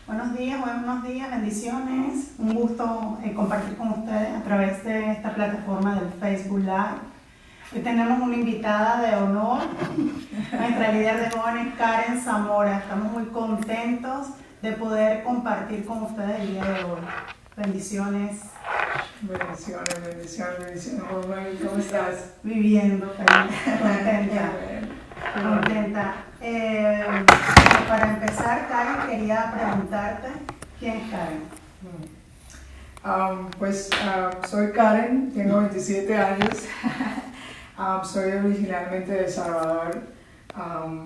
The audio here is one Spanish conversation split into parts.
Buenos días, bendiciones. Un gusto compartir con ustedes a través de esta plataforma del Facebook Live. Hoy tenemos una invitada de honor, nuestra líder de jóvenes, Karen Zamora. Estamos muy contentos de poder compartir con ustedes el día de hoy. Bendiciones. Bendiciones, Romay. ¿Cómo estás? Viviendo, feliz, contenta. Para empezar, Karen, quería preguntarte, ¿quién es Karen? Soy Karen, tengo 27 años, soy originalmente de El Salvador,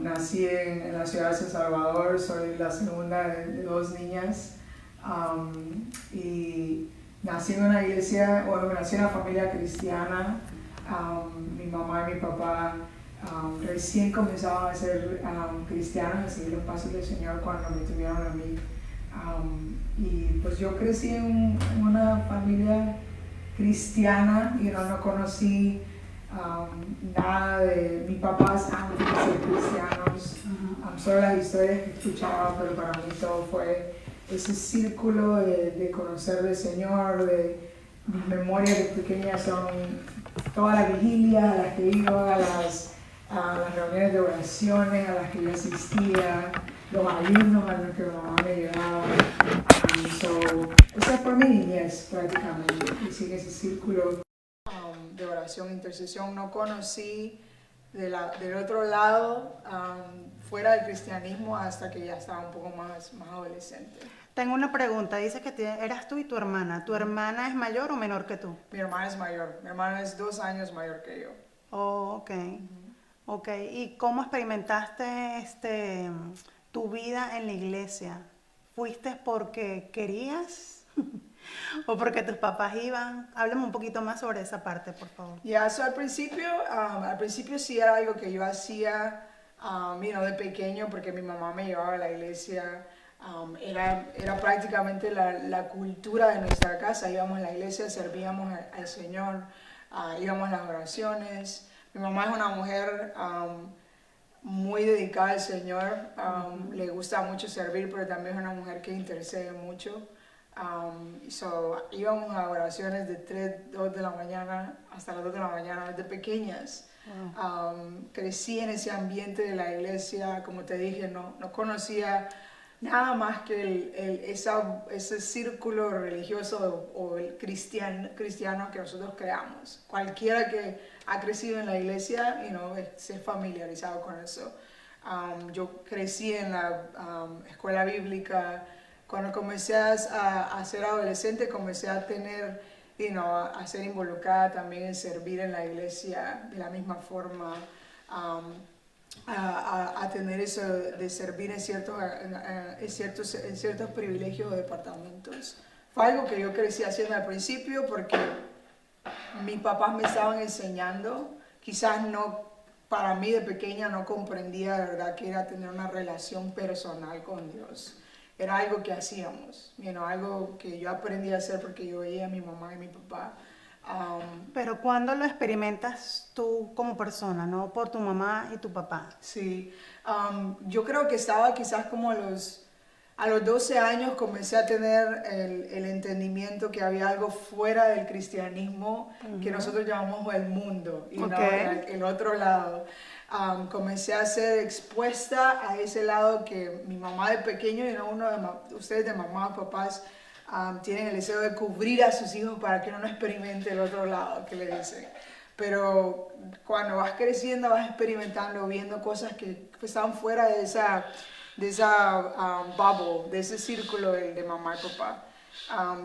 nací en la ciudad de San Salvador, soy la segunda de dos niñas y nací en una iglesia, nací en una familia cristiana. Mi mamá y mi papá recién comenzaban a ser cristianos, a seguir los pasos del Señor cuando me tuvieron a mí. Y pues yo crecí en una familia cristiana y no conocí nada de mis papás antes de ser cristianos. Solo las historias que escuchaba, pero para mí todo fue ese círculo de conocer del Señor, de mis memorias de pequeña son todas las vigilias a las que iba, a las reuniones de oraciones a las que yo asistía, los ayunos a los que mi mamá me llevaba. Esa fue mi niñez prácticamente, y sigue ese círculo de oración e intercesión. No conocí del otro lado, fuera del cristianismo, hasta que ya estaba un poco más adolescente. Tengo una pregunta, dice que eras tú y tu hermana. ¿Tu hermana es mayor o menor que tú? Mi hermana es mayor, mi hermana es 2 años mayor que yo. Oh, ok. Ok, ¿y cómo experimentaste tu vida en la iglesia? ¿Fuiste porque querías o porque tus papás iban? Háblame un poquito más sobre esa parte, por favor. Al principio sí era algo que yo hacía, de pequeño, porque mi mamá me llevaba a la iglesia. Era prácticamente la cultura de nuestra casa. Íbamos a la iglesia, servíamos al Señor, íbamos a las oraciones. Mi mamá es una mujer muy dedicada al Señor, le gusta mucho servir, pero también es una mujer que intercede mucho. Íbamos a oraciones de 2 de la mañana hasta las 2 de la mañana desde pequeñas. Crecí en ese ambiente de la iglesia, como te dije, no conocía nada más que ese círculo religioso o el cristiano que nosotros creamos. Cualquiera que ha crecido en la iglesia, se ha familiarizado con eso. Yo crecí en la escuela bíblica. Cuando comencé a ser adolescente, comencé a tener, a ser involucrada también en servir en la iglesia de la misma forma. A tener eso de servir en ciertos privilegios o departamentos. Fue algo que yo crecí haciendo al principio porque mis papás me estaban enseñando. Quizás no, para mí de pequeña no comprendía de verdad que era tener una relación personal con Dios. Era algo que hacíamos, algo que yo aprendí a hacer porque yo veía a mi mamá y mi papá. Pero ¿cuándo lo experimentas tú como persona, no por tu mamá y tu papá? Sí, yo creo que estaba quizás como a los 12 años comencé a tener el entendimiento que había algo fuera del cristianismo que nosotros llamamos el mundo, el otro lado. Comencé a ser expuesta a ese lado que mi mamá de pequeño y ustedes de mamá, papás, tienen el deseo de cubrir a sus hijos para que no experimente el otro lado que le dicen. Pero cuando vas creciendo, vas experimentando, viendo cosas que estaban fuera de esa bubble, de ese círculo de mamá y papá.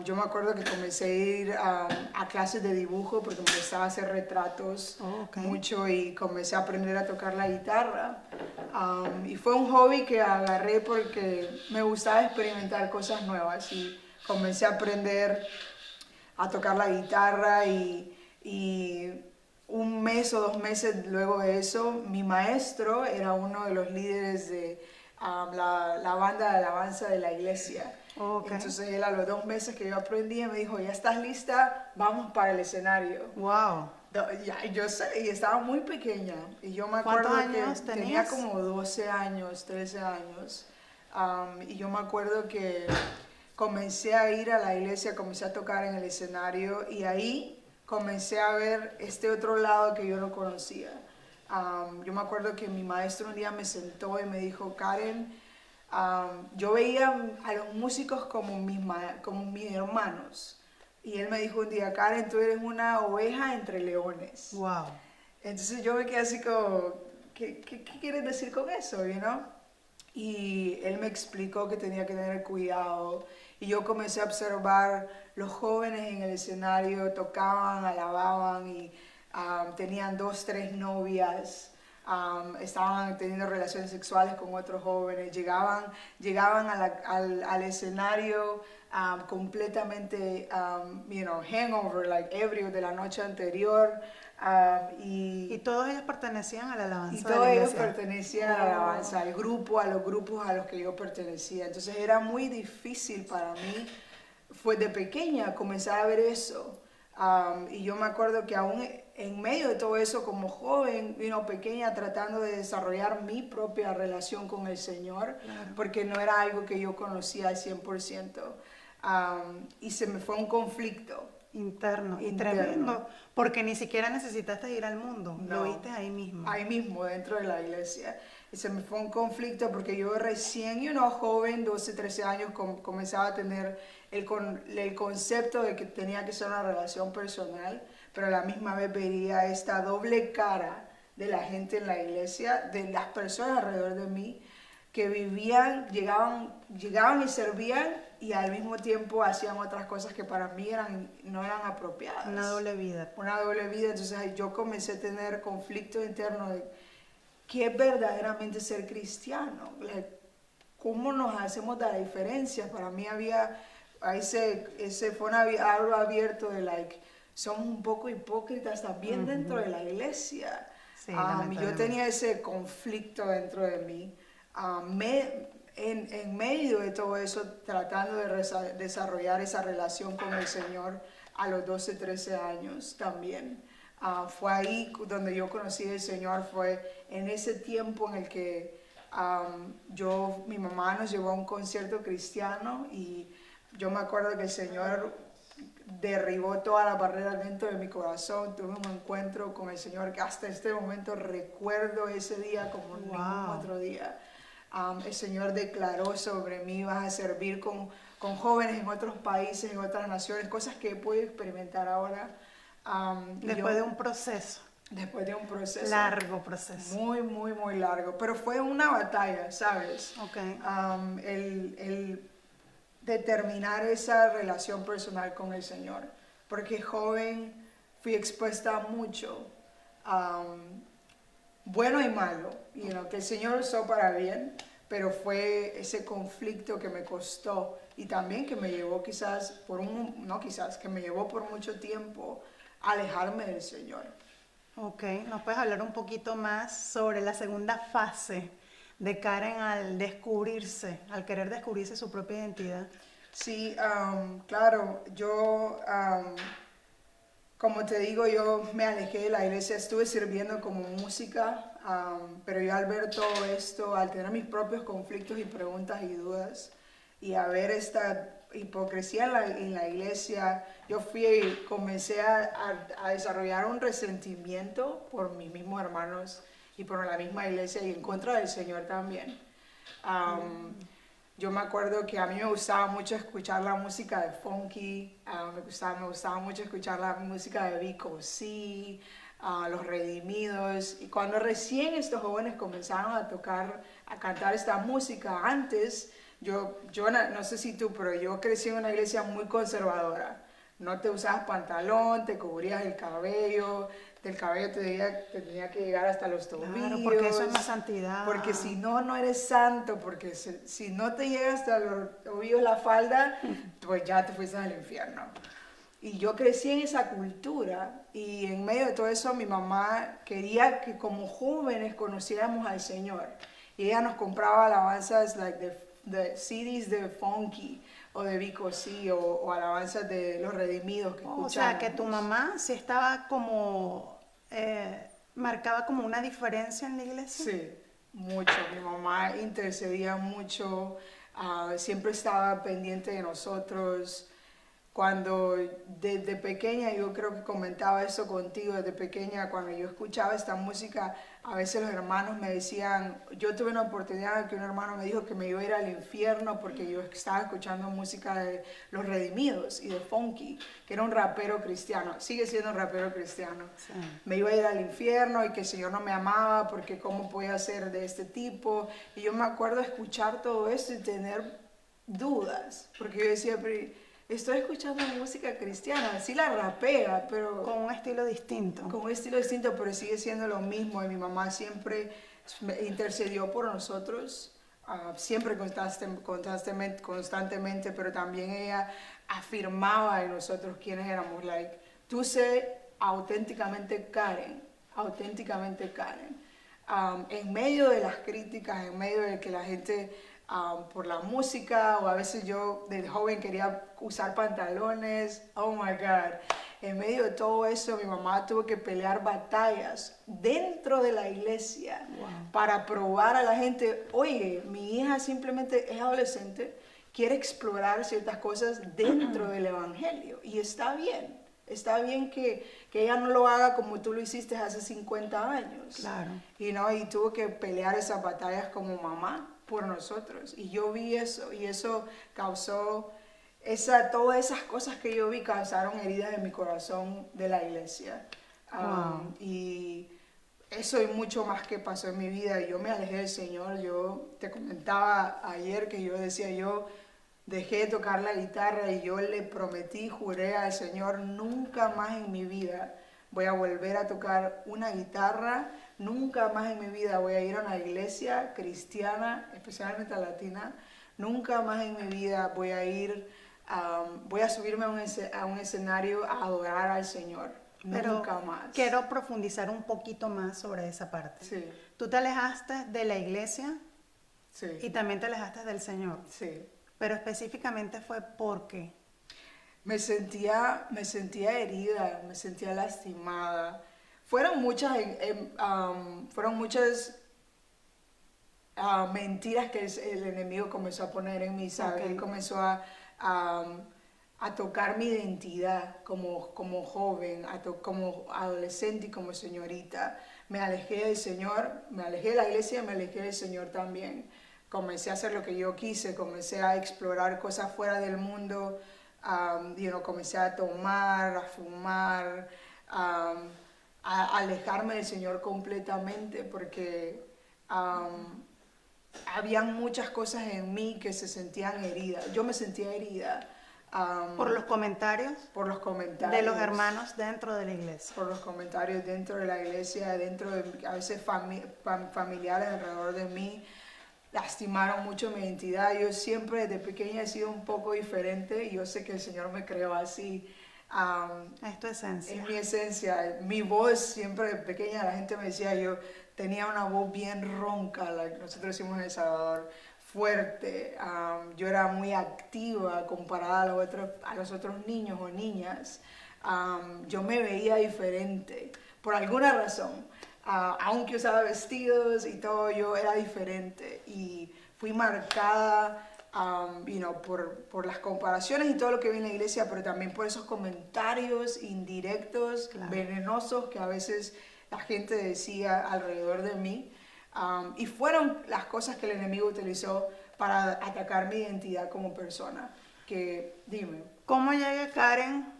Yo me acuerdo que comencé a ir a clases de dibujo porque me gustaba hacer retratos mucho y comencé a aprender a tocar la guitarra. Y fue un hobby que agarré porque me gustaba experimentar cosas nuevas y comencé a aprender a tocar la guitarra y 1 mes o 2 meses luego de eso, mi maestro era uno de los líderes de la banda de alabanza de la iglesia. Entonces él a los 2 meses que yo aprendí me dijo, ¿ya estás lista? Vamos para el escenario. Wow. Yo sé, y estaba muy pequeña. Y yo me acuerdo ¿Cuántos años que tenías? tenía como 12 años, 13 años. Y yo me acuerdo que comencé a ir a la iglesia, comencé a tocar en el escenario y ahí comencé a ver este otro lado que yo no conocía. Yo me acuerdo que mi maestro un día me sentó y me dijo, Karen, yo veía a los músicos como como mis hermanos. Y él me dijo un día, Karen, tú eres una oveja entre leones. Wow. Entonces yo me quedé así como, ¿qué quieres decir con eso? You know? Y él me explicó que tenía que tener cuidado. Y yo comencé a observar los jóvenes en el escenario, tocaban, alababan y tenían 2, 3 novias. Estaban teniendo relaciones sexuales con otros jóvenes, llegaban al escenario completamente, hangover, like ebrio de la noche anterior. Y todos ellos pertenecían a la alabanza Y de la todos ellos iglesia. pertenecían a la alabanza, al grupo, a los grupos a los que yo pertenecía. Entonces era muy difícil para mí, fue de pequeña, comenzar a ver eso. Y yo me acuerdo que aún en medio de todo eso, como joven, pequeña, tratando de desarrollar mi propia relación con el Señor, Claro. porque no era algo que yo conocía al 100%. Y se me fue un conflicto. Interno. Y Interno. tremendo, porque ni siquiera necesitaste ir al mundo, No, lo viste ahí mismo. ahí mismo, dentro de la iglesia. Y se me fue un conflicto porque yo recién, joven, 12, 13 años, comenzaba a tener el concepto de que tenía que ser una relación personal, pero a la misma vez veía esta doble cara de la gente en la iglesia, de las personas alrededor de mí, que vivían, llegaban y servían y al mismo tiempo hacían otras cosas que para mí no eran apropiadas. Una doble vida. Una doble vida. Entonces yo comencé a tener conflicto interno de qué es verdaderamente ser cristiano. ¿Cómo nos hacemos de la diferencia? Para mí había ese fue algo abierto de somos un poco hipócritas también dentro de la iglesia. Sí, Y yo tenía ese conflicto dentro de mí. En medio de todo eso, tratando de desarrollar esa relación con el Señor a los 12, 13 años también. Fue ahí donde yo conocí al Señor, fue en ese tiempo en el que mi mamá nos llevó a un concierto cristiano y yo me acuerdo que el Señor derribó toda la barrera dentro de mi corazón. Tuve un encuentro con el Señor que hasta este momento recuerdo ese día como ningún otro día. El Señor declaró sobre mí, vas a servir con jóvenes en otros países, en otras naciones, cosas que he podido experimentar ahora. Después de un proceso. Después de un proceso. Largo proceso. Muy, muy, muy largo. Pero fue una batalla, ¿sabes? Okay. El determinar esa relación personal con el Señor. Porque joven fui expuesta a mucho. Bueno y malo, que el Señor usó para bien, pero fue ese conflicto que me costó y también que me llevó que me llevó por mucho tiempo a alejarme del Señor. Ok, ¿nos puedes hablar un poquito más sobre la segunda fase de Karen al querer descubrirse su propia identidad? Sí, claro, yo... como te digo, yo me alejé de la iglesia, estuve sirviendo como música, pero yo al ver todo esto, al tener mis propios conflictos y preguntas y dudas, y a ver esta hipocresía en la iglesia, yo comencé a desarrollar un resentimiento por mis mismos hermanos y por la misma iglesia y en contra del Señor también. Yo me acuerdo que a mí me gustaba mucho escuchar la música de funky, me gustaba mucho escuchar la música de Vico C, Los Redimidos. Y cuando recién estos jóvenes comenzaron a cantar esta música, antes, yo no sé si tú, pero yo crecí en una iglesia muy conservadora. No te usabas pantalón, te cubrías el cabello te tenía que llegar hasta los tobillos. Claro, porque eso es más santidad. Porque si no, no eres santo, porque si no te llega hasta los tobillos la falda, pues ya te fuiste al infierno. Y yo crecí en esa cultura y en medio de todo eso mi mamá quería que como jóvenes conociéramos al Señor. Y ella nos compraba alabanzas de CDs de funky o de Vico C o alabanzas de Los Redimidos que escuchábamos. O sea, que tu mamá sí estaba como... marcaba como una diferencia en la iglesia. Sí, mucho. Mi mamá intercedía mucho, siempre estaba pendiente de nosotros. Cuando desde pequeña, yo creo que comentaba eso contigo, desde pequeña, cuando yo escuchaba esta música, a veces los hermanos me decían, yo tuve una oportunidad que un hermano me dijo que me iba a ir al infierno porque yo estaba escuchando música de Los Redimidos y de Funky, que era un rapero cristiano, sigue siendo un rapero cristiano. Sí. Me iba a ir al infierno y que el Señor no me amaba porque cómo podía ser de este tipo. Y yo me acuerdo de escuchar todo esto y tener dudas, porque yo decía, pero estoy escuchando música cristiana, sí la rapea, pero Con un estilo distinto. con un estilo distinto, pero sigue siendo lo mismo. Y mi mamá siempre intercedió por nosotros, siempre constantemente, pero también ella afirmaba en nosotros quiénes éramos. Like, tú sé auténticamente Karen, auténticamente Karen. En medio de las críticas, en medio de que la gente por la música, o a veces yo de joven quería usar pantalones, oh my God, en medio de todo eso mi mamá tuvo que pelear batallas dentro de la iglesia. Wow. Para probar a la gente, oye, mi hija simplemente es adolescente, quiere explorar ciertas cosas dentro del evangelio y está bien. Está bien que ella no lo haga como tú lo hiciste hace 50 años. Claro. Y tuvo que pelear esas batallas como mamá por nosotros. Y yo vi eso, y eso causó, todas esas cosas que yo vi causaron heridas en mi corazón de la iglesia. Wow. Y eso y mucho más que pasó en mi vida. Yo me alejé del Señor. Yo te comentaba ayer que yo decía, yo dejé de tocar la guitarra y yo le prometí, juré al Señor, nunca más en mi vida voy a volver a tocar una guitarra, nunca más en mi vida voy a ir a una iglesia cristiana, especialmente latina, nunca más en mi vida voy a ir, voy a subirme a un escenario a adorar al Señor, Pero nunca más. quiero profundizar un poquito más sobre esa parte. Sí, Tú te alejaste de la iglesia sí, y también te alejaste del Señor, sí. pero específicamente fue porque Me sentía herida, me sentía lastimada. Fueron muchas mentiras que el enemigo comenzó a poner en mí, ¿sabes? Ok. Él comenzó a tocar mi identidad como joven, como adolescente y como señorita. Me alejé del Señor, me alejé de la iglesia y me alejé del Señor también. Comencé a hacer lo que yo quise, comencé a explorar cosas fuera del mundo. Comencé a tomar, a fumar, a alejarme del Señor completamente porque habían muchas cosas en mí que se sentían heridas. Yo me sentía herida por los comentarios por los comentarios de los hermanos dentro de la iglesia. por los comentarios dentro de la iglesia, dentro de a veces familiares alrededor de mí. Lastimaron mucho mi identidad. Yo siempre desde pequeña he sido un poco diferente y yo sé que el Señor me creó así. Es tu esencia. Es mi esencia. Mi voz siempre de pequeña, la gente me decía, yo tenía una voz bien ronca, nosotros decimos en El Salvador, fuerte. Yo era muy activa comparada a los otros niños o niñas. Yo me veía diferente por alguna razón. Aunque usaba vestidos y todo, yo era diferente y fui marcada por las comparaciones y todo lo que vi en la iglesia, pero también por esos comentarios indirectos, Claro. venenosos que a veces la gente decía alrededor de mí. Y fueron las cosas que el enemigo utilizó para atacar mi identidad como persona. Dime. ¿Cómo llega Karen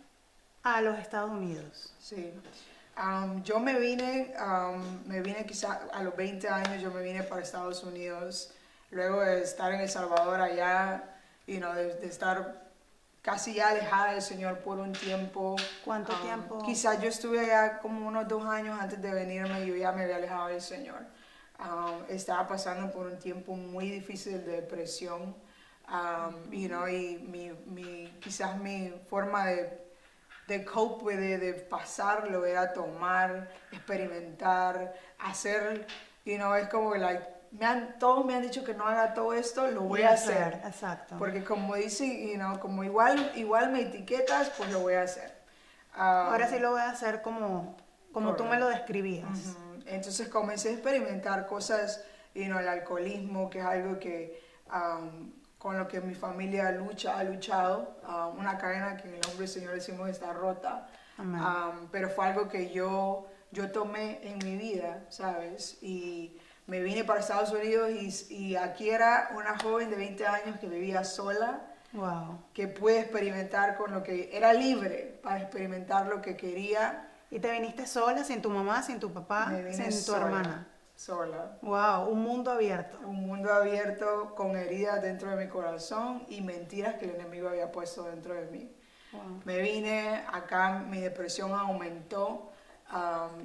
a los Estados Unidos? Sí. Yo me vine quizás a los 20 años, yo me vine para Estados Unidos, luego de estar en El Salvador allá, de estar casi ya alejada del Señor por un tiempo. ¿Cuánto tiempo? Quizás yo estuve allá como unos 2 años antes de venirme y yo ya me había alejado del Señor. Estaba pasando por un tiempo muy difícil de depresión, y quizás mi forma de cope, de pasarlo, era tomar, experimentar, hacer, es como todos me han dicho que no haga todo esto, lo voy a hacer. Exacto. Porque como dice, como igual me etiquetas, pues lo voy a hacer. Ahora sí lo voy a hacer como tú me lo describías. Entonces comencé a experimentar cosas el alcoholismo, que es algo que con lo que mi familia ha luchado, una cadena que en el nombre del Señor decimos está rota. Pero fue algo que yo tomé en mi vida, ¿sabes? Y me vine para Estados Unidos y aquí era una joven de 20 años que vivía sola, Wow. que pude experimentar con lo que era libre para experimentar lo que quería. ¿Y te viniste sola, sin tu mamá, sin tu papá, Me vine sin tu sola, hermana? sola. Wow, un mundo abierto. Un mundo abierto con heridas dentro de mi corazón y mentiras que el enemigo había puesto dentro de mí. Wow. Me vine acá, mi depresión aumentó,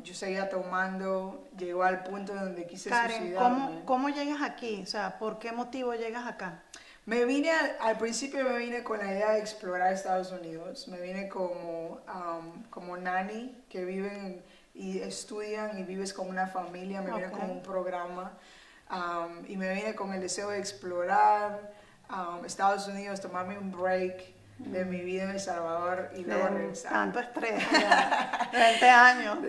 yo seguía tomando, llegó al punto donde quise Karen, suicidarme. ¿cómo llegas aquí? O sea, ¿por qué motivo llegas acá? Me vine, al principio me vine con la idea de explorar Estados Unidos. Me vine como nanny, que viven y estudian y vives con una familia. Me vine como un programa. Y me vine con el deseo de explorar Estados Unidos, tomarme un break de mi vida en El Salvador y luego regresar. Tanto estrés, ya, 20 años.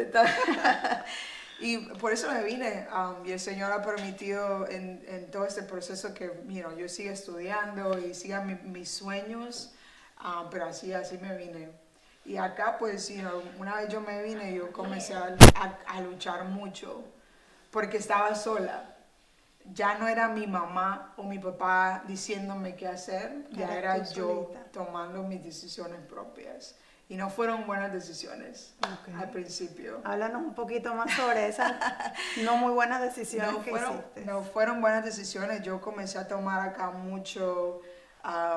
Y por eso me vine, y el Señor ha permitido en todo este proceso que yo siga estudiando y siga mis sueños, pero así me vine. Y acá pues, una vez yo me vine, yo comencé a luchar mucho, porque estaba sola. Ya no era mi mamá o mi papá diciéndome qué hacer, ya era yo tomando mis decisiones propias. Y no fueron buenas decisiones al principio. Háblanos un poquito más sobre esas no muy buenas decisiones que hiciste. No fueron buenas decisiones. Yo comencé a tomar acá mucho,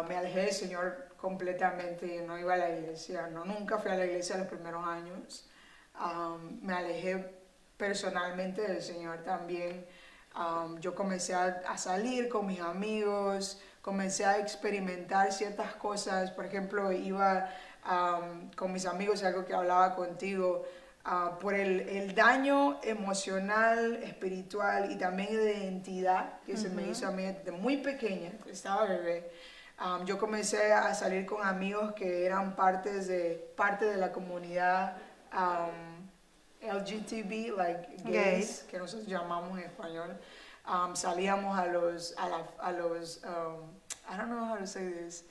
me alejé del Señor completamente, no iba a la iglesia, nunca fui a la iglesia los primeros años. Me alejé personalmente del Señor también. Yo comencé a salir con mis amigos, comencé a experimentar ciertas cosas. Por ejemplo, iba con mis amigos, algo que hablaba contigo, por el daño emocional, espiritual y también de identidad que se me hizo a mí desde muy pequeña, estaba bebé. Yo comencé a salir con amigos que eran parte de la comunidad LGTB, like gays, que nosotros llamamos en español. Salíamos a los I don't know how to say this,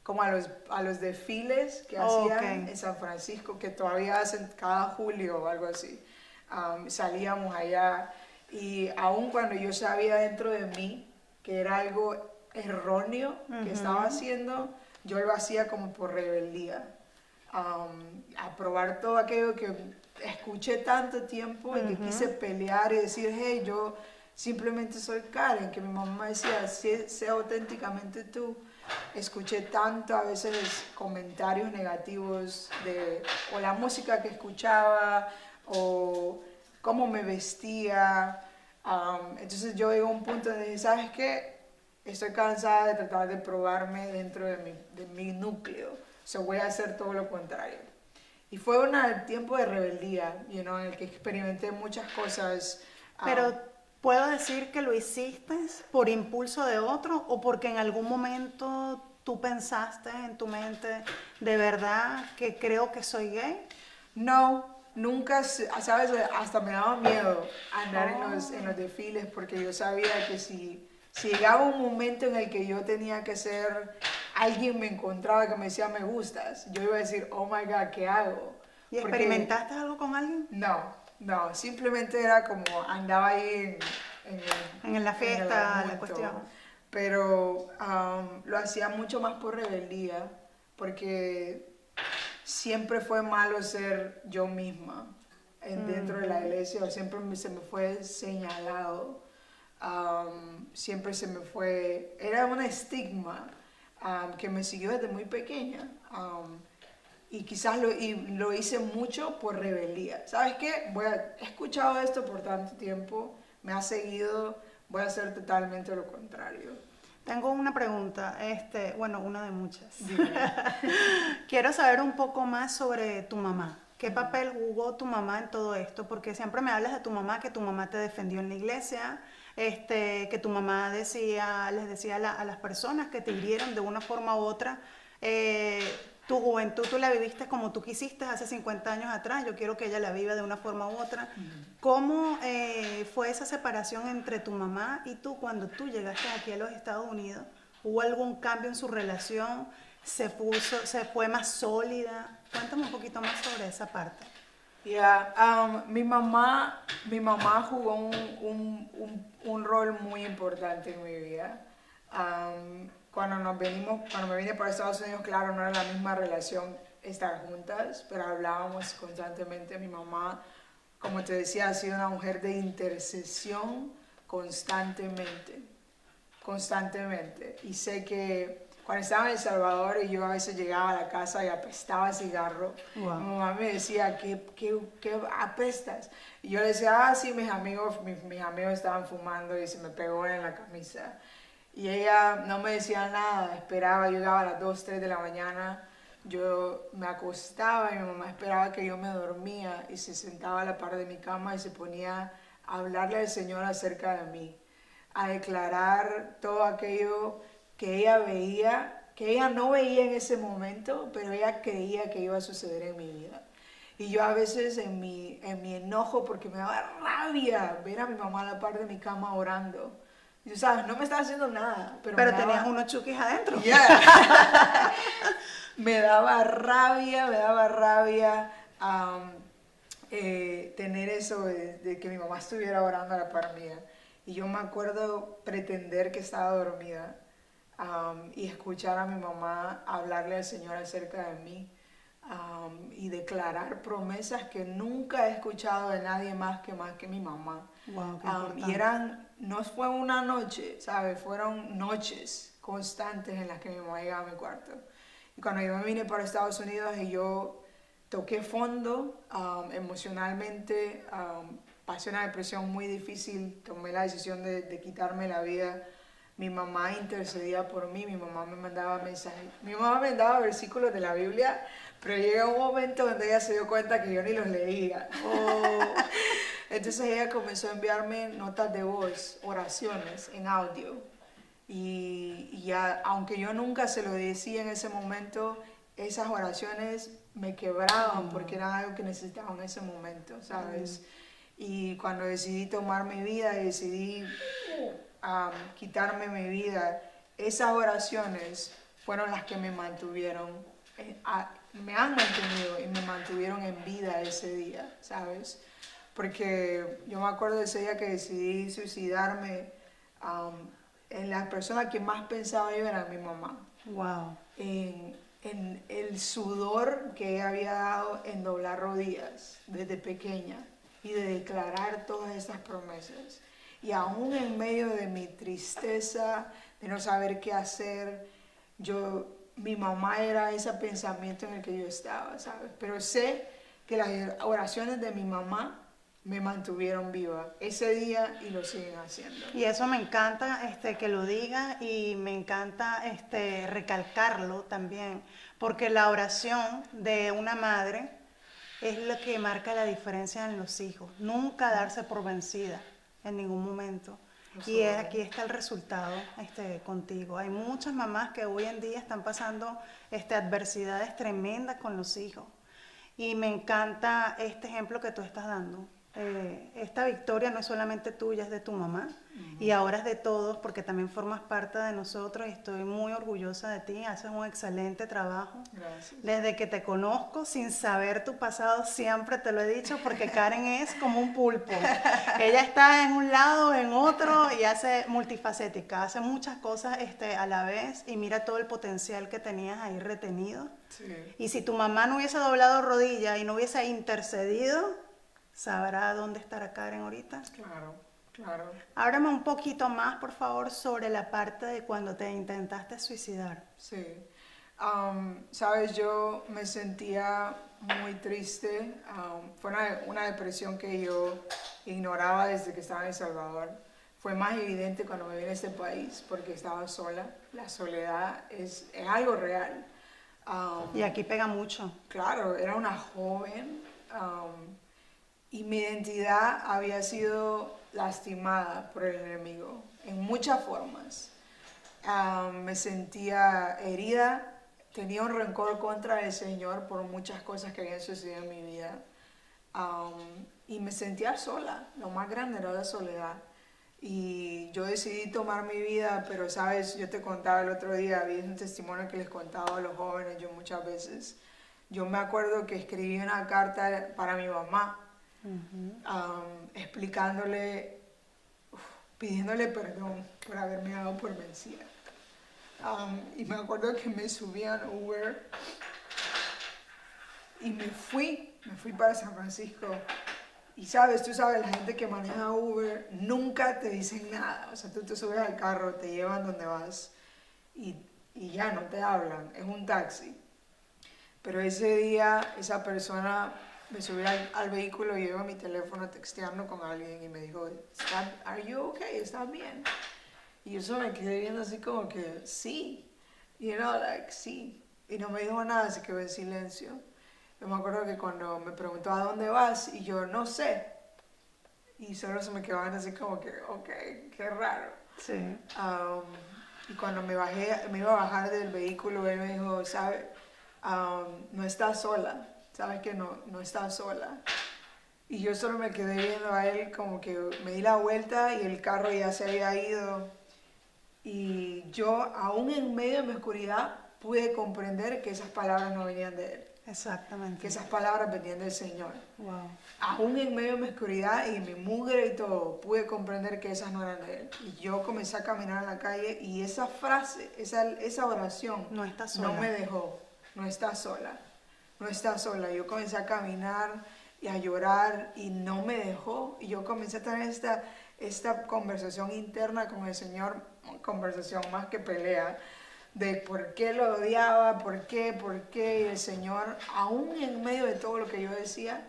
como a los desfiles que hacían en San Francisco, que todavía hacen cada julio o algo así. Salíamos allá y aun cuando yo sabía dentro de mí que era algo erróneo que estaba haciendo, yo lo hacía como por rebeldía. A probar todo aquello que escuché tanto tiempo y que quise pelear y decir, hey, yo simplemente soy Karen, que mi mamá decía, sé auténticamente tú. Escuché tanto a veces comentarios negativos o la música que escuchaba o cómo me vestía. Entonces yo llegué a un punto de decir, ¿sabes qué? Estoy cansada de tratar de probarme dentro de mi núcleo. Voy a hacer todo lo contrario. Y fue un tiempo de rebeldía, en el que experimenté muchas cosas. Pero ¿puedo decir que lo hiciste por impulso de otro o porque en algún momento tú pensaste en tu mente, de verdad que creo que soy gay? No, nunca, ¿sabes? Hasta me daba miedo andar en los desfiles porque yo sabía que si llegaba un momento en el que yo tenía que ser, alguien me encontraba que me decía me gustas, yo iba a decir, oh my God, ¿qué hago? ¿Y experimentaste algo con alguien? No, simplemente era como andaba ahí en la fiesta, la cuestión. Pero lo hacía mucho más por rebeldía, porque siempre fue malo ser yo misma dentro de la iglesia, o siempre se me fue señalado. Siempre se me fue, era un estigma que me siguió desde muy pequeña, y quizás lo hice mucho por rebeldía. ¿Sabes qué? He escuchado esto por tanto tiempo, me ha seguido, voy a hacer totalmente lo contrario. Tengo una pregunta, una de muchas. Quiero saber un poco más sobre tu mamá. ¿Qué papel jugó tu mamá en todo esto? Porque siempre me hablas de tu mamá, que tu mamá te defendió en la iglesia, que tu mamá les decía a las personas que te hirieron de una forma u otra, Tu juventud tú la viviste como tú quisiste hace 50 años atrás, yo quiero que ella la viva de una forma u otra. ¿Cómo fue esa separación entre tu mamá y tú cuando tú llegaste aquí a los Estados Unidos? ¿Hubo algún cambio en su relación? ¿Se fue más sólida? Cuéntame un poquito más sobre esa parte. Mi mamá jugó un rol muy importante en mi vida. Cuando me vine para Estados Unidos, claro, no era la misma relación estar juntas, pero hablábamos constantemente. Mi mamá, como te decía, ha sido una mujer de intercesión constantemente. Y sé que cuando estaba en El Salvador y yo a veces llegaba a la casa y apestaba a cigarro, Wow. mi mamá me decía, ¿qué apestas? Y yo le decía, sí, mis amigos estaban fumando y se me pegó en la camisa. Y ella no me decía nada, esperaba, yo llegaba a las 2, 3 de la mañana, yo me acostaba y mi mamá esperaba que yo me dormía y se sentaba a la par de mi cama y se ponía a hablarle al Señor acerca de mí, a declarar todo aquello que ella veía, que ella no veía en ese momento, pero ella creía que iba a suceder en mi vida. Y yo a veces en mi enojo, porque me daba rabia ver a mi mamá a la par de mi cama orando. Y tú sabes, no me estaba haciendo nada, pero me Pero tenías daba... unos chukis adentro. Yeah. Me daba rabia tener eso de que mi mamá estuviera orando a la par mía. Y yo me acuerdo pretender que estaba dormida y escuchar a mi mamá hablarle al Señor acerca de mí y declarar promesas que nunca he escuchado de nadie más que mi mamá. Wow, qué importante. Y no fue una noche, ¿sabes? Fueron noches constantes en las que mi mamá llegaba a mi cuarto. Y cuando yo me vine para Estados Unidos y yo toqué fondo emocionalmente, pasé una depresión muy difícil, tomé la decisión de quitarme la vida. Mi mamá intercedía por mí, mi mamá me mandaba mensajes, mi mamá me mandaba versículos de la Biblia, pero llegó un momento donde ella se dio cuenta que yo ni los leía. Oh. Entonces ella comenzó a enviarme notas de voz, oraciones en audio. Y ya, aunque yo nunca se lo decía en ese momento, esas oraciones me quebraban porque era algo que necesitaba en ese momento, ¿sabes? Y cuando decidí tomar mi vida y decidí quitarme mi vida, esas oraciones fueron las que me mantuvieron, me han mantenido y me mantuvieron en vida ese día, ¿sabes? Porque yo me acuerdo de ese día que decidí suicidarme, en la persona que más pensaba yo era mi mamá. Wow. En el sudor que ella había dado en doblar rodillas desde pequeña y de declarar todas esas promesas. Y aún en medio de mi tristeza, de no saber qué hacer, mi mamá era ese pensamiento en el que yo estaba, ¿sabes? Pero sé que las oraciones de mi mamá me mantuvieron viva ese día y lo siguen haciendo. Y eso me encanta que lo diga y me encanta recalcarlo también, porque la oración de una madre es lo que marca la diferencia en los hijos. Nunca darse por vencida en ningún momento. Y aquí está el resultado contigo. Hay muchas mamás que hoy en día están pasando adversidades tremendas con los hijos. Y me encanta este ejemplo que tú estás dando. Esta victoria no es solamente tuya, es de tu mamá. Y ahora es de todos porque también formas parte de nosotros y estoy muy orgullosa de ti. Haces un excelente trabajo. Gracias. Desde que te conozco, sin saber tu pasado, siempre te lo he dicho porque Karen es como un pulpo. Ella está en un lado, en otro y hace multifacética, hace muchas cosas a la vez y mira todo el potencial que tenías ahí retenido. Sí. Y si tu mamá no hubiese doblado rodilla y no hubiese intercedido, ¿sabrá dónde estará Karen ahorita? Claro. Háblame un poquito más, por favor, sobre la parte de cuando te intentaste suicidar. Sí. Sabes, yo me sentía muy triste. Fue una depresión que yo ignoraba desde que estaba en El Salvador. Fue más evidente cuando me vine a este país porque estaba sola. La soledad es algo real. Y aquí pega mucho. Claro, era una joven y mi identidad había sido lastimada por el enemigo en muchas formas. Me sentía herida tenía un rencor contra el Señor por muchas cosas que habían sucedido en mi vida. Y me sentía sola, lo más grande era la soledad. Y yo decidí tomar mi vida, pero sabes, yo te contaba el otro día, había un testimonio que les contaba a los jóvenes, yo muchas veces. Yo me acuerdo que escribí una carta para mi mamá, explicándole, pidiéndole perdón por haberme dado por vencida. Y me acuerdo que me subí a un Uber y me fui para San Francisco. Y sabes, tú sabes, la gente que maneja Uber nunca te dicen nada. O sea, tú te subes al carro, te llevan donde vas y ya no te hablan. Es un taxi. Pero ese día, esa persona me subió al vehículo y yo iba a mi teléfono texteando con alguien y me dijo, ¿Are you okay? ¿Estás bien? Y yo solo me quedé viendo así como que, sí. You know, like, sí. Y no me dijo nada, se quedó en silencio. Yo me acuerdo que cuando me preguntó a dónde vas, y yo no sé. Y solo se me quedaban así como que, ok, qué raro. Sí. Y cuando me iba a bajar del vehículo, él me dijo, ¿sabes? No estás sola. Sabes que no estás sola. Y yo solo me quedé viendo a él como que me di la vuelta y el carro ya se había ido. Y yo, aún en medio de mi oscuridad, pude comprender que esas palabras no venían de él. Exactamente. Que esas palabras venían del Señor. Wow. Aún en medio de mi oscuridad y mi mugre y todo, pude comprender que esas no eran de él. Y yo comencé a caminar en la calle y esa frase, esa oración, No estás sola. no me dejó. No estás sola. No estás sola. Yo comencé a caminar y a llorar y no me dejó. Y yo comencé a tener esta conversación interna con el Señor, conversación más que pelea, de por qué lo odiaba, por qué, y el Señor, aún en medio de todo lo que yo decía,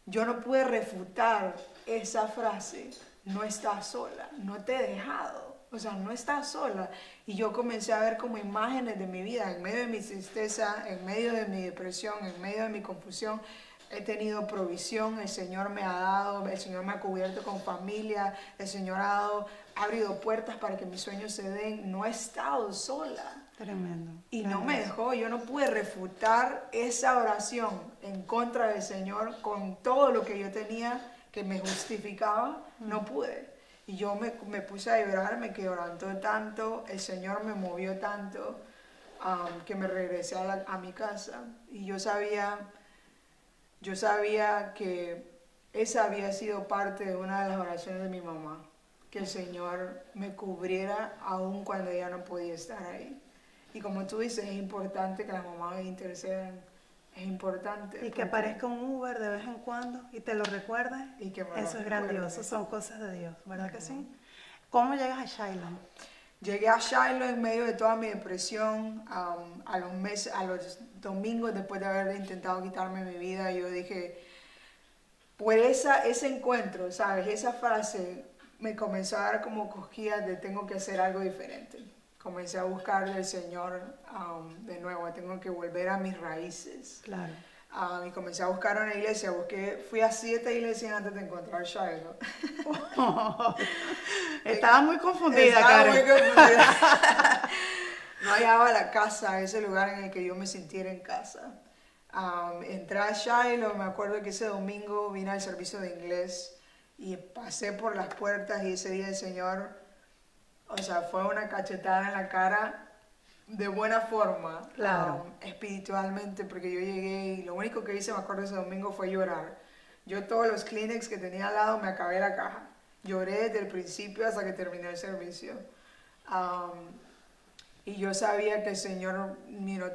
yo no pude refutar esa frase, no estás sola, no te he dejado, o sea, no estás sola. Y yo comencé a ver como imágenes de mi vida, en medio de mi tristeza, en medio de mi depresión, en medio de mi confusión. He tenido provisión, el Señor me ha dado, el Señor me ha cubierto con familia, el Señor ha abrido puertas para que mis sueños se den. No he estado sola. Tremendo. Y Tremendo. no me dejó, yo no pude refutar esa oración en contra del Señor con todo lo que yo tenía que me justificaba, no pude. Y yo me puse a llorar, me quebrantó tanto, el Señor me movió tanto, que me regresé a mi casa. Y yo sabía que esa había sido parte de una de las oraciones de mi mamá, que el Señor me cubriera aún cuando ella no podía estar ahí. Y como tú dices, es importante que las mamás intercedan, es importante. Y que aparezca un Uber de vez en cuando y te lo recuerde. Y que me lo Eso es recuerde. grandioso, son cosas de Dios, ¿verdad que sí? ¿Cómo llegas a Shiloh? Llegué a Shiloh en medio de toda mi depresión, a los domingos después de haber intentado quitarme mi vida. Yo dije, pues ese encuentro, ¿sabes? Esa frase me comenzó a dar como cosquillas de tengo que hacer algo diferente. Comencé a buscar del Señor de nuevo, tengo que volver a mis raíces. Claro. Y comencé a buscar una iglesia, fui a 7 iglesias antes de encontrar Shiloh. Estaba muy confundida, Estaba Karen. muy confundida. No hallaba la casa, ese lugar en el que yo me sintiera en casa. Entré a Shiloh, me acuerdo que ese domingo vine al servicio de inglés y pasé por las puertas y ese día el Señor, o sea, fue una cachetada en la cara de buena forma, Claro. espiritualmente, porque yo llegué y lo único que hice, me acuerdo ese domingo, fue llorar. Yo todos los Kleenex que tenía al lado me acabé la caja. Lloré desde el principio hasta que terminé el servicio. Y yo sabía que el Señor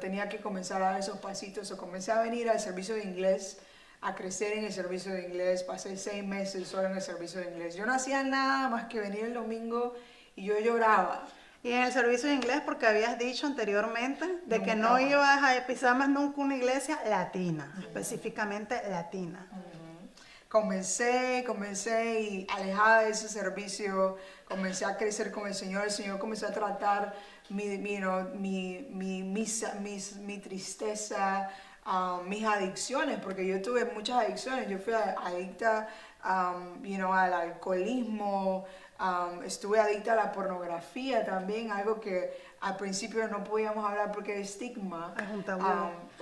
tenía que comenzar a dar esos pasitos. O comencé a venir al servicio de inglés, a crecer en el servicio de inglés. Pasé 6 meses solo en el servicio de inglés. Yo no hacía nada más que venir el domingo y yo lloraba. Y en el servicio de inglés, porque habías dicho anteriormente de Nunca que no más. ibas a pisar más nunca una iglesia latina, específicamente latina. Comencé y alejada de ese servicio, comencé a crecer con el Señor comenzó a tratar mi tristeza, mis adicciones, porque yo tuve muchas adicciones, yo fui adicta al alcoholismo, Estuve adicta a la pornografía también, algo que al principio no podíamos hablar porque el estigma, Es un tabú.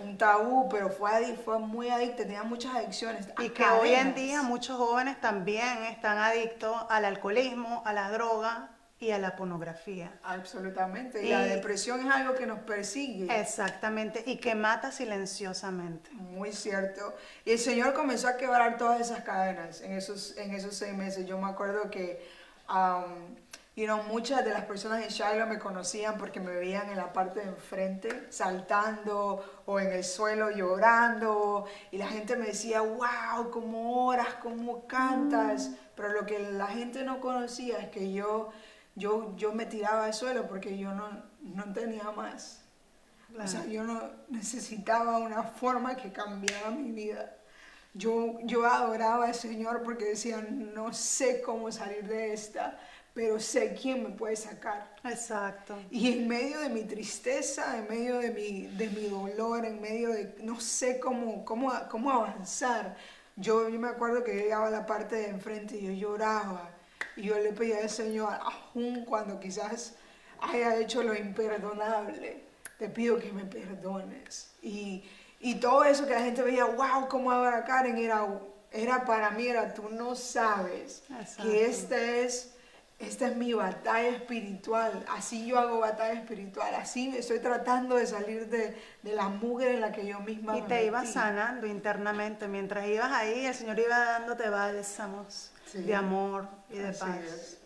un tabú, pero fue muy adicta, tenía muchas adicciones. Y que hoy en día muchos jóvenes también están adictos al alcoholismo, a la droga y a la pornografía. Absolutamente, y la depresión es algo que nos persigue. Exactamente, y que mata silenciosamente. Muy cierto. Y el Señor comenzó a quebrar todas esas cadenas en esos 6 meses. Yo me acuerdo que muchas de las personas en Shiloh me conocían porque me veían en la parte de enfrente saltando o en el suelo llorando, y la gente me decía, wow, cómo oras, cómo cantas, pero lo que la gente no conocía es que yo me tiraba al suelo porque yo no tenía más. Claro. O sea, yo no necesitaba una forma que cambiara mi vida. Yo adoraba al Señor porque decía, no sé cómo salir de esta, pero sé quién me puede sacar. Exacto. Y en medio de mi tristeza, en medio de mi dolor, en medio de no sé cómo avanzar, yo me acuerdo que yo llegaba a la parte de enfrente y yo lloraba. Y yo le pedía al Señor, aun cuando quizás haya hecho lo imperdonable, te pido que me perdones. Y todo eso que la gente veía, wow, cómo adora Karen, era para mí, tú no sabes. Exacto. Que esta es mi batalla espiritual. Así yo hago batalla espiritual. Así estoy tratando de salir de la mugre en la que yo misma me metí. Y te ibas sanando internamente. Mientras ibas ahí, el Señor iba dándote bálsamos de amor y de paz.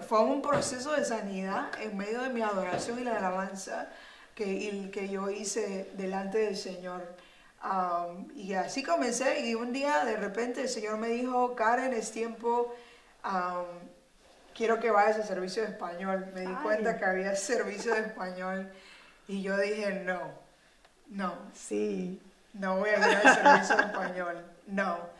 Fue un proceso de sanidad en medio de mi adoración y la alabanza que yo hice delante del Señor. Y así comencé, y un día de repente el Señor me dijo, Karen, es tiempo, quiero que vayas al servicio de español. Me di cuenta que había servicio de español y yo dije, no, sí, no voy a ir al servicio de español, no.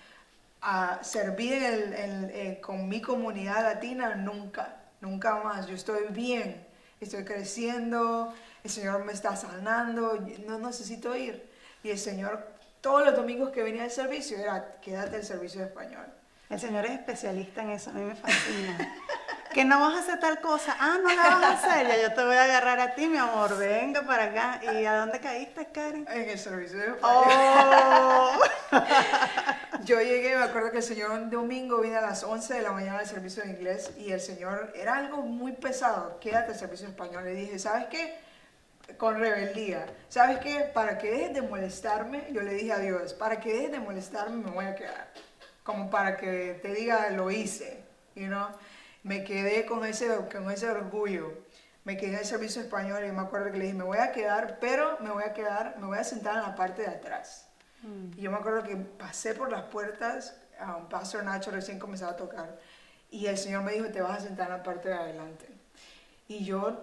A servir con mi comunidad latina, nunca más. Yo estoy bien, estoy creciendo, el Señor me está sanando, no necesito ir. Y el Señor, todos los domingos que venía al servicio, era, quédate al servicio de español. El Señor es especialista en eso, a mí me fascina. Que no vas a hacer tal cosa, no la vas a hacer, ya yo te voy a agarrar a ti, mi amor, venga para acá. ¿Y a dónde caíste, Karen? En el servicio de español. Oh. Yo llegué, me acuerdo que el Señor un domingo vino a las 11 de la mañana al servicio de inglés, y el Señor, era algo muy pesado, quédate al servicio de español. Le dije, ¿sabes qué? Con rebeldía, ¿sabes qué? Para que dejes de molestarme, yo le dije a Dios, para que dejes de molestarme me voy a quedar. Como para que te diga, lo hice, Me quedé con ese orgullo. Me quedé en el servicio español y me acuerdo que le dije, me voy a quedar, pero me voy a sentar en la parte de atrás. Y yo me acuerdo que pasé por las puertas, Pastor Nacho recién comenzaba a tocar, y el Señor me dijo, te vas a sentar en la parte de adelante. Y yo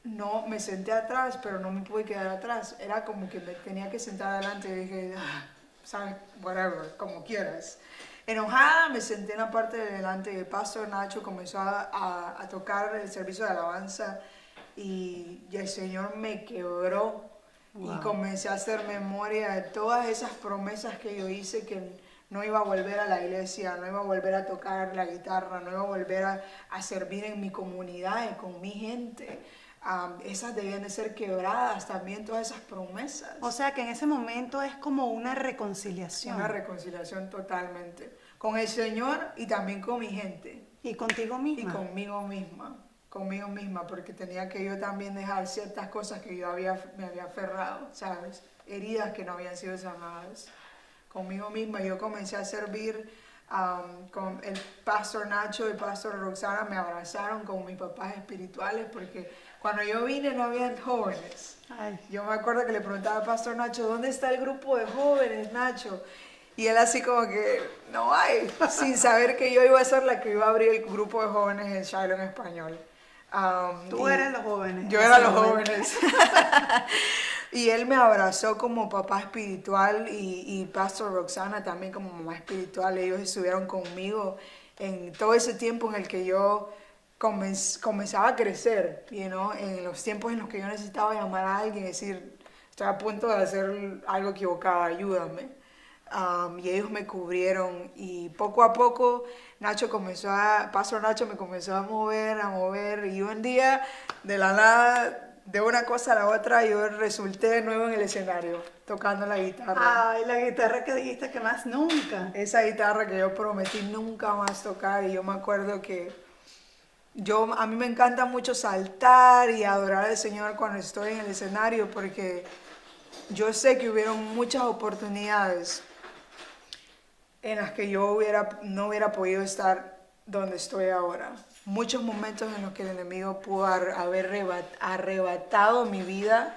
no me senté atrás, pero no me pude quedar atrás. Era como que me tenía que sentar adelante, y dije, ¿sabes? Whatever, como quieras. Enojada me senté en la parte de delante, y el Pastor Nacho comenzó a tocar el servicio de alabanza, y el Señor me quebró. Wow. Y comencé a hacer memoria de todas esas promesas que yo hice, que no iba a volver a la iglesia, no iba a volver a tocar la guitarra, no iba a volver a servir en mi comunidad y con mi gente. Esas debían de ser quebradas también, todas esas promesas. O sea que en ese momento es como una reconciliación. Una reconciliación totalmente. Con el Señor y también con mi gente. ¿Y contigo misma? Y conmigo misma, porque tenía que yo también dejar ciertas cosas que yo me había aferrado, ¿sabes? Heridas que no habían sido sanadas. Conmigo misma yo comencé a servir. Con el Pastor Nacho y Pastor Roxana me abrazaron como mis papás espirituales, porque cuando yo vine no había jóvenes. Ay. Yo me acuerdo que le preguntaba al Pastor Nacho, ¿dónde está el grupo de jóvenes, Nacho? Y él así como que, no hay, sin saber que yo iba a ser la que iba a abrir el grupo de jóvenes en Shiloh en español. Tú eres los jóvenes. Yo era los jóvenes. Y él me abrazó como papá espiritual, y Pastor Roxana también como mamá espiritual. Ellos estuvieron conmigo en todo ese tiempo en el que yo comenzaba a crecer, en los tiempos en los que yo necesitaba llamar a alguien y decir, estoy a punto de hacer algo equivocado, ayúdame. y ellos me cubrieron y poco a poco Pastor Nacho me comenzó a mover y un día de la nada, de una cosa a la otra, yo resulté de nuevo en el escenario tocando la guitarra. Ay, la guitarra que dijiste que más nunca. Esa guitarra que yo prometí nunca más tocar, y yo me acuerdo que a mí me encanta mucho saltar y adorar al Señor cuando estoy en el escenario, porque yo sé que hubieron muchas oportunidades en las que yo no hubiera podido estar donde estoy ahora. Muchos momentos en los que el enemigo pudo haber arrebatado mi vida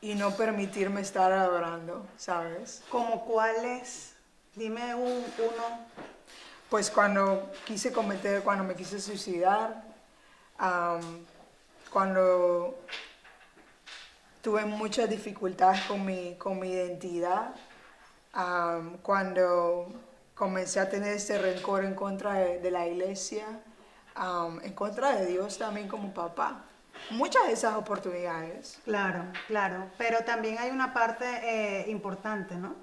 y no permitirme estar adorando, ¿sabes? ¿Como cuáles? Dime uno. Pues cuando me quise suicidar, cuando tuve muchas dificultades con mi identidad, cuando comencé a tener este rencor en contra de la iglesia, en contra de Dios también como papá. Muchas de esas oportunidades. Claro, claro. Pero también hay una parte importante, ¿no?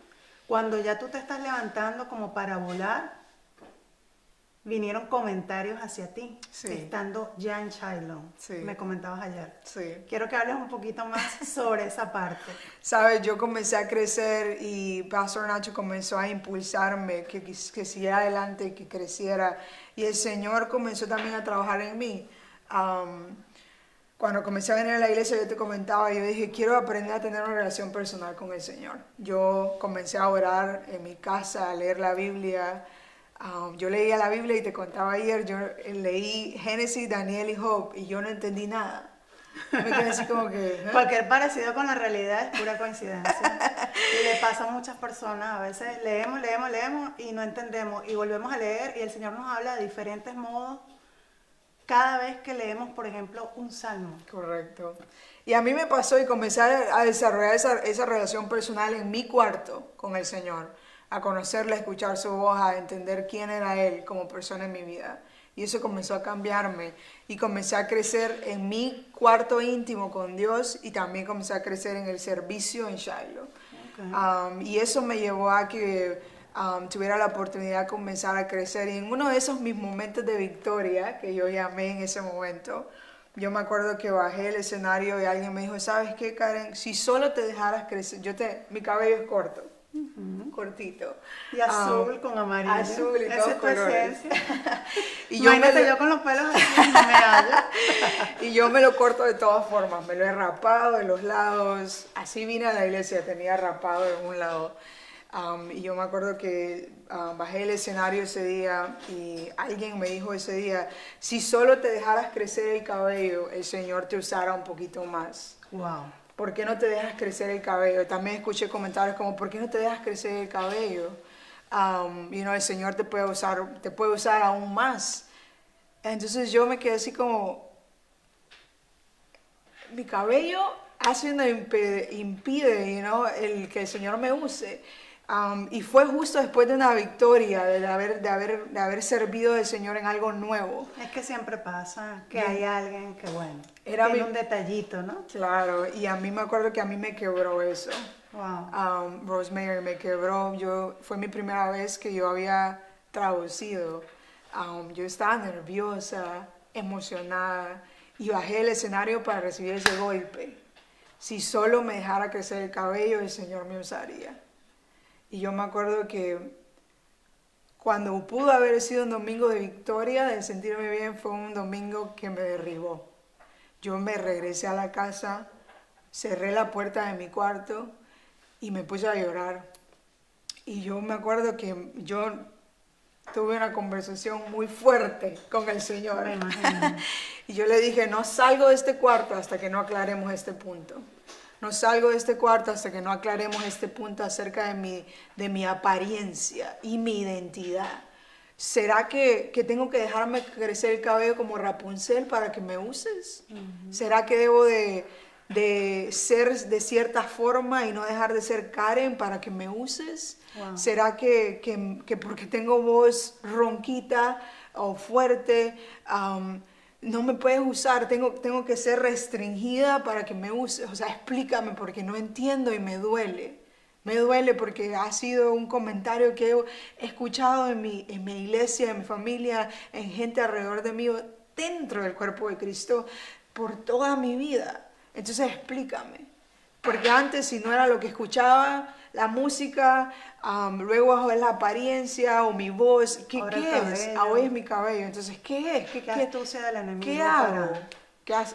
Cuando ya tú te estás levantando como para volar, vinieron comentarios hacia ti, Sí. estando ya en Shiloh. Sí. Me comentabas ayer. Sí. Quiero que hables un poquito más sobre esa parte. Sabes, yo comencé a crecer y Pastor Nacho comenzó a impulsarme, que siguiera adelante, que creciera. Y el Señor comenzó también a trabajar en mí. Cuando comencé a venir a la iglesia, yo te comentaba, yo dije, quiero aprender a tener una relación personal con el Señor. Yo comencé a orar en mi casa, a leer la Biblia. Yo leía la Biblia y te contaba ayer, yo leí Génesis, Daniel y Job y yo no entendí nada. Me quedé así como que... Cualquier parecido con la realidad es pura coincidencia. Y le pasa a muchas personas. A veces leemos y no entendemos. Y volvemos a leer y el Señor nos habla de diferentes modos cada vez que leemos, por ejemplo, un salmo. Correcto. Y a mí me pasó y comencé a desarrollar esa relación personal en mi cuarto con el Señor. A conocerle, a escuchar su voz, a entender quién era Él como persona en mi vida. Y eso comenzó a cambiarme y comencé a crecer en mi cuarto íntimo con Dios y también comencé a crecer en el servicio en Shiloh. Okay. Y eso me llevó a que tuviera la oportunidad de comenzar a crecer. Y en uno de esos mis momentos de victoria, que yo llamé en ese momento, yo me acuerdo que bajé del escenario y alguien me dijo, ¿sabes qué, Karen? Si solo te dejaras crecer, mi cabello es corto. Cortito. Y azul con amarillo. Azul y todos esa es tu colores. esencia. Y yo con los pelos así no me hallo. Y yo me lo corto de todas formas. Me lo he rapado de los lados. Así vine a la iglesia, tenía rapado de un lado. Y yo me acuerdo que bajé el escenario ese día y alguien me dijo ese día, si solo te dejaras crecer el cabello, el Señor te usara un poquito más. Wow. ¿Por qué no te dejas crecer el cabello? También escuché comentarios como, ¿por qué no te dejas crecer el cabello? El Señor te puede usar aún más. Entonces yo me quedé así como, mi cabello impide el que el Señor me use. Y fue justo después de una victoria, de haber servido al Señor en algo nuevo. Es que siempre pasa que hay alguien que, bueno, tiene un detallito, ¿no? Claro, y a mí me acuerdo que a mí me quebró eso. Wow. Rosemary me quebró. Fue mi primera vez que yo había traducido. Yo estaba nerviosa, emocionada, y bajé del escenario para recibir ese golpe. Si solo me dejara crecer el cabello, el Señor me usaría. Y yo me acuerdo que cuando pudo haber sido un domingo de victoria, de sentirme bien, fue un domingo que me derribó. Yo me regresé a la casa, cerré la puerta de mi cuarto y me puse a llorar. Y yo me acuerdo que yo tuve una conversación muy fuerte con el Señor. Me imagino. Y yo le dije, no salgo de este cuarto hasta que no aclaremos este punto. No salgo de este cuarto hasta que no aclaremos este punto acerca de mi apariencia y mi identidad. ¿Será que tengo que dejarme crecer el cabello como Rapunzel para que me uses? Uh-huh. ¿Será que debo de ser de cierta forma y no dejar de ser Karen para que me uses? Wow. ¿Será que porque tengo voz ronquita o fuerte, no me puedes usar, tengo que ser restringida para que me uses, o sea, explícame porque no entiendo y me duele. Me duele porque ha sido un comentario que he escuchado en mi iglesia, en mi familia, en gente alrededor de mí, dentro del cuerpo de Cristo, por toda mi vida. Entonces explícame. Porque antes, si no era lo que escuchaba, la música, luego es la apariencia o mi voz, ¿qué Ahora el es? cabello. Hoy es mi cabello. Entonces, ¿qué es? Qué astucia del enemigo. ¿Qué hago?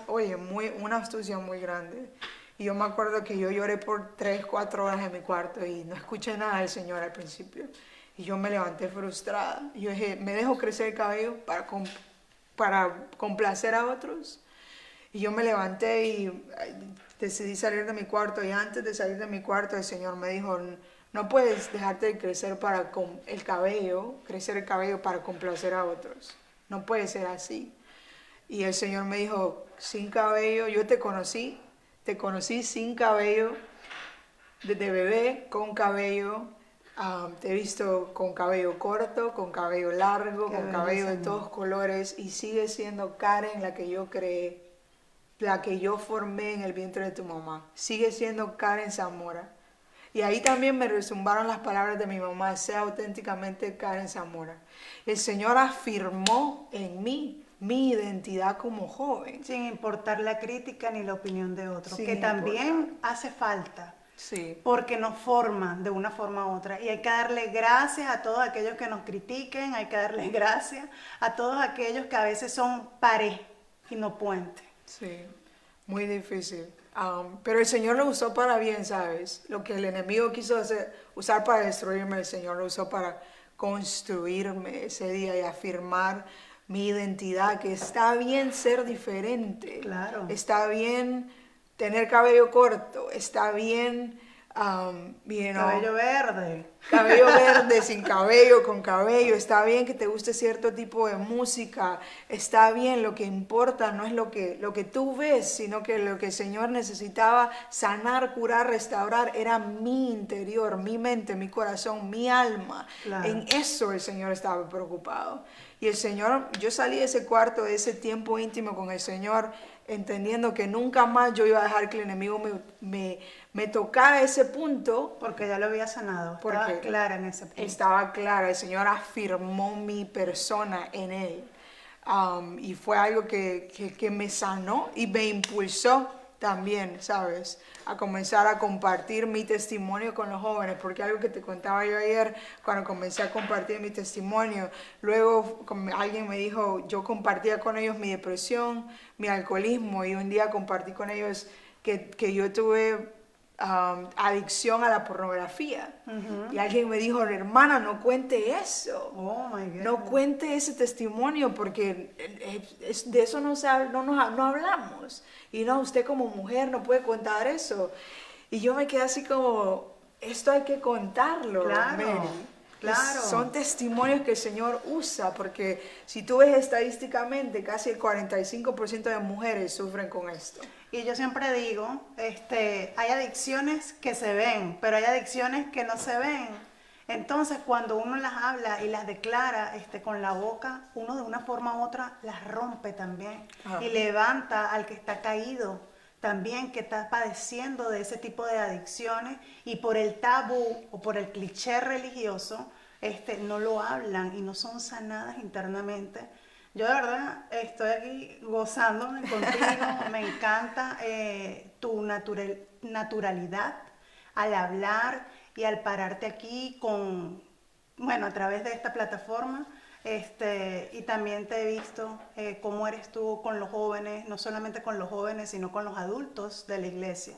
Oye, una astucia muy grande. Y yo me acuerdo que yo lloré por 3, 4 horas en mi cuarto y no escuché nada del Señor al principio. Y yo me levanté frustrada. Y yo dije, ¿me dejo crecer el cabello para complacer a otros? Y yo me levanté y decidí salir de mi cuarto. Y antes de salir de mi cuarto, el Señor me dijo, no puedes dejarte de crecer crecer el cabello para complacer a otros. No puede ser así. Y el Señor me dijo, sin cabello, yo te conocí sin cabello, desde bebé, con cabello, te he visto con cabello corto, con cabello largo, con cabello de todos colores, y sigue siendo Karen la que yo creé, la que yo formé en el vientre de tu mamá. Sigue siendo Karen Zamora. Y ahí también me resumbaron las palabras de mi mamá, sea auténticamente Karen Zamora. El Señor afirmó en mí mi identidad como joven. Sin importar la crítica ni la opinión de otros, Sin que también importar. hace falta. Sí. Porque nos forman de una forma u otra. Y hay que darle gracias a todos aquellos que nos critiquen, hay que darle gracias a todos aquellos que a veces son pared y no puente. Sí, muy difícil. Pero el Señor lo usó para bien, ¿sabes? Lo que el enemigo quiso usar para destruirme, el Señor lo usó para construirme ese día y afirmar mi identidad, que está bien ser diferente. Claro. Está bien tener cabello corto, está bien, Cabello verde. cabello verde, sin cabello, con cabello, está bien que te guste cierto tipo de música, está bien, lo que importa no es lo que tú ves, sino que lo que el Señor necesitaba sanar, curar, restaurar, era mi interior, mi mente, mi corazón, mi alma. Claro. En eso el Señor estaba preocupado. Y el Señor, yo salí de ese cuarto, de ese tiempo íntimo con el Señor, entendiendo que nunca más yo iba a dejar que el enemigo me tocara ese punto. Porque ya lo había sanado. Estaba clara en ese punto. Estaba clara, el Señor afirmó mi persona en él. Y fue algo que me sanó y me impulsó también, ¿sabes? A comenzar a compartir mi testimonio con los jóvenes, porque algo que te contaba yo ayer, cuando comencé a compartir mi testimonio, luego alguien me dijo, yo compartía con ellos mi depresión, mi alcoholismo, y un día compartí con ellos que yo tuve adicción a la pornografía. Y alguien me dijo, hermana, no cuente eso. Oh, my God. No cuente ese testimonio porque de eso no hablamos. Y no, usted como mujer no puede contar eso. Y yo me quedé así como, esto hay que contarlo, Claro, Mary. claro. Son testimonios que el Señor usa, porque si tú ves estadísticamente, casi el 45% de mujeres sufren con esto. Y yo siempre digo, hay adicciones que se ven, pero hay adicciones que no se ven. Entonces, cuando uno las habla y las declara con la boca, uno de una forma u otra las rompe también. Ajá. Y levanta al que está caído también, que está padeciendo de ese tipo de adicciones, y por el tabú o por el cliché religioso, no lo hablan y no son sanadas internamente. Yo de verdad estoy aquí gozándome contigo, me encanta tu naturalidad al hablar y al pararte aquí a través de esta plataforma, y también te he visto cómo eres tú con los jóvenes, no solamente con los jóvenes, sino con los adultos de la iglesia.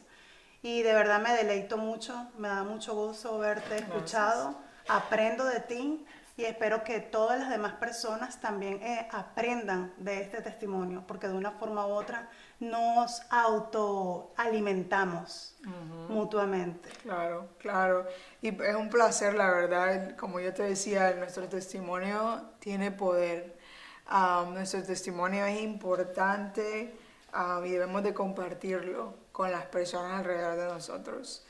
Y de verdad me deleito mucho, me da mucho gozo verte escuchado, aprendo de ti. Y espero que todas las demás personas también aprendan de este testimonio, porque de una forma u otra nos autoalimentamos mutuamente. Claro, claro. Y es un placer, la verdad. Como yo te decía, nuestro testimonio tiene poder. Nuestro testimonio es importante y debemos de compartirlo con las personas alrededor de nosotros.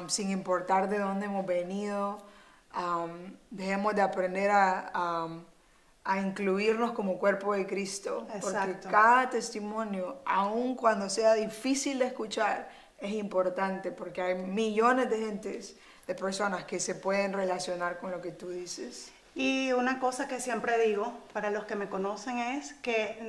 Sin importar de dónde hemos venido. Dejemos de aprender a a incluirnos como cuerpo de Cristo. Exacto. Porque cada testimonio, aun cuando sea difícil de escuchar, es importante porque hay millones de personas que se pueden relacionar con lo que tú dices. Y una cosa que siempre digo para los que me conocen es que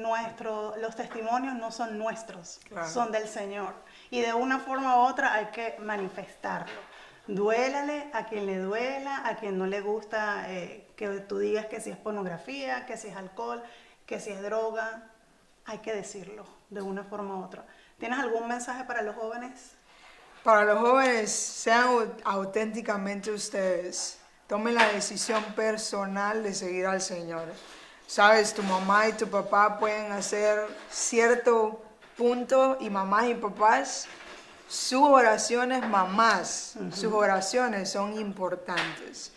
los testimonios no son nuestros, Claro. son del Señor. Y de una forma u otra hay que manifestarlo. Duélale a quien le duela, a quien no le gusta que tú digas que si es pornografía, que si es alcohol, que si es droga. Hay que decirlo de una forma u otra. ¿Tienes algún mensaje para los jóvenes? Para los jóvenes, sean auténticamente ustedes. Tomen la decisión personal de seguir al Señor. Sabes, tu mamá y tu papá pueden hacer cierto punto y mamás y papás, sus oraciones, mamás, sus oraciones son importantes.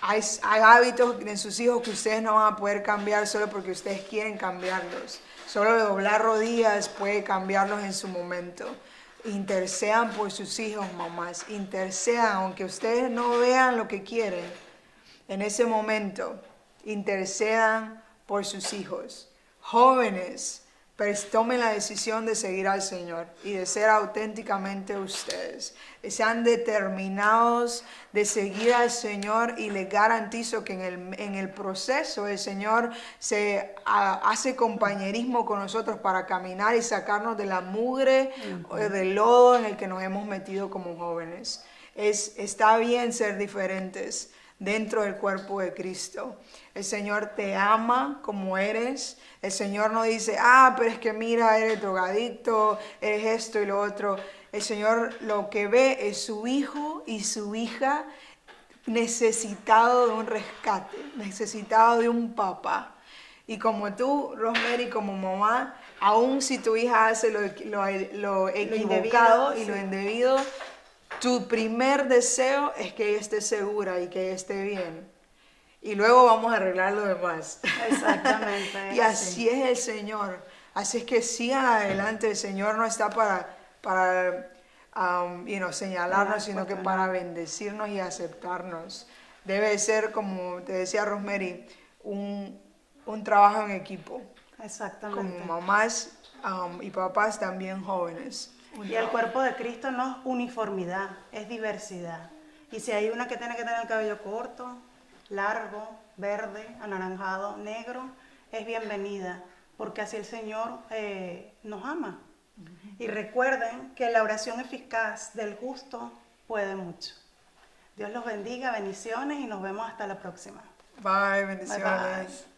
Hay hábitos en sus hijos que ustedes no van a poder cambiar solo porque ustedes quieren cambiarlos. Solo doblar rodillas puede cambiarlos en su momento. Intercedan por sus hijos, mamás. Intercedan, aunque ustedes no vean lo que quieren. En ese momento, intercedan por sus hijos. Jóvenes, tomen la decisión de seguir al Señor y de ser auténticamente ustedes. Sean determinados de seguir al Señor y les garantizo que en el proceso el Señor hace compañerismo con nosotros para caminar y sacarnos de la mugre o del lodo en el que nos hemos metido como jóvenes. Está bien ser diferentes dentro del cuerpo de Cristo. El Señor te ama como eres. El Señor no dice, pero es que mira, eres drogadicto, eres esto y lo otro. El Señor lo que ve es su hijo y su hija necesitado de un rescate, necesitado de un papá. Y como tú, Rosemary, como mamá, aun si tu hija hace lo equivocado y lo indebido, tu primer deseo es que ella esté segura y que ella esté bien. Y luego vamos a arreglar lo demás. Exactamente. Y así es el Señor. Así es que sigan adelante. El Señor no está para señalarnos, sino que para bendecirnos y aceptarnos. Debe ser, como te decía Rosemary, un trabajo en equipo. Exactamente. Como mamás y papás también jóvenes. Y el cuerpo de Cristo no es uniformidad, es diversidad. Y si hay una que tiene que tener el cabello corto, largo, verde, anaranjado, negro, es bienvenida, porque así el Señor nos ama. Y recuerden que la oración eficaz del justo puede mucho. Dios los bendiga, bendiciones y nos vemos hasta la próxima. Bye, bendiciones. Bye, bye.